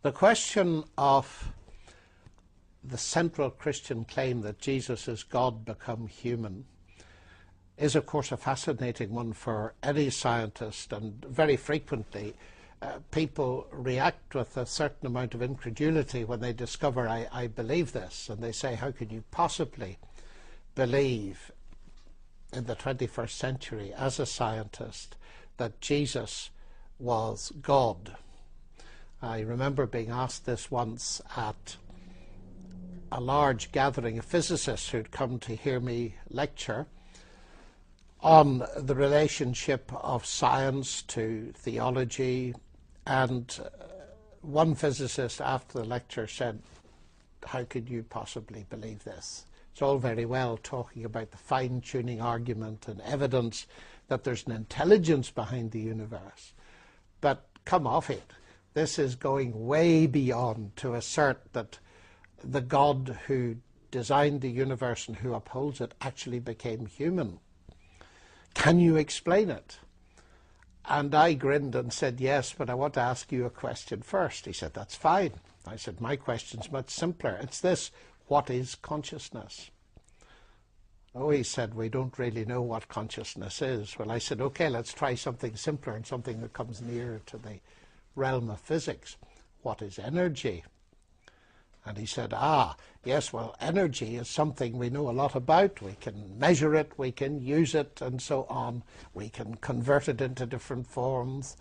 The question of the central Christian claim that Jesus is God become human is, of course, a fascinating one for any scientist, and very frequently people react with a certain amount of incredulity when they discover I believe this, and they say, how could you possibly believe in the 21st century as a scientist that Jesus was God? I remember being asked this once at a large gathering of physicists who'd come to hear me lecture on the relationship of science to theology, and one physicist after the lecture said, how could you possibly believe this? It's all very well talking about the fine-tuning argument and evidence that there's an intelligence behind the universe, but come off it. This is going way beyond to assert that the God who designed the universe and who upholds it actually became human. Can you explain it? And I grinned and said, yes, but I want to ask you a question first. He said, that's fine. I said, my question's much simpler. It's this: what is consciousness? Oh, he said, we don't really know what consciousness is. Well, I said, okay, let's try something simpler and something that comes nearer to the realm of physics. What is energy? And he said, yes, well, energy is something we know a lot about. We can measure it, we can use it, and so on. We can convert it into different forms.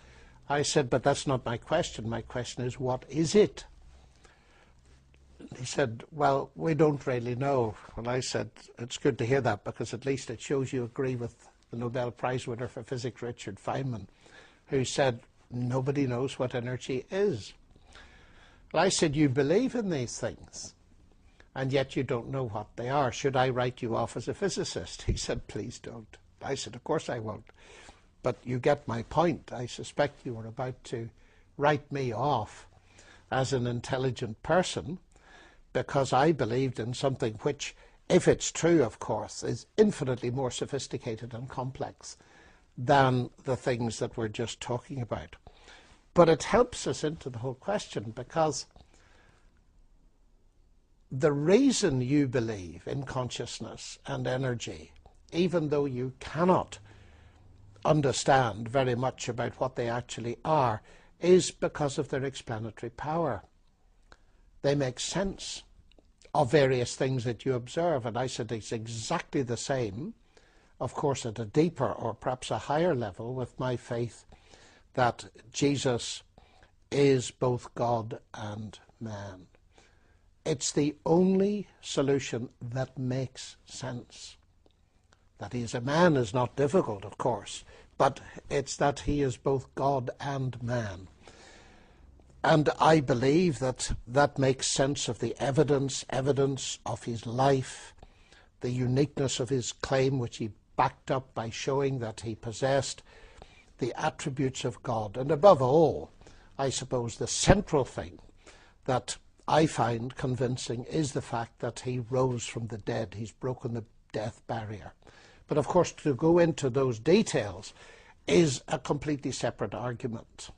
I said, but that's not my question. My question is, what is it? He said, well, we don't really know. Well, I said, it's good to hear that, because at least it shows you agree with the Nobel Prize winner for physics, Richard Feynman, who said, nobody knows what energy is. Well, I said, you believe in these things, and yet you don't know what they are. Should I write you off as a physicist? He said, please don't. I said, of course I won't. But you get my point. I suspect you were about to write me off as an intelligent person because I believed in something which, if it's true, of course, is infinitely more sophisticated and complex than the things that we're just talking about. But it helps us into the whole question, because the reason you believe in consciousness and energy, even though you cannot understand very much about what they actually are, is because of their explanatory power. They make sense of various things that you observe. And I said it's exactly the same, of course, at a deeper or perhaps a higher level with my faith that Jesus is both God and man. It's the only solution that makes sense. That he is a man is not difficult, of course, but it's that he is both God and man. And I believe that that makes sense of the evidence of his life, the uniqueness of his claim, which he backed up by showing that he possessed the attributes of God. And above all, I suppose the central thing that I find convincing is the fact that he rose from the dead. He's broken the death barrier. But of course, to go into those details is a completely separate argument.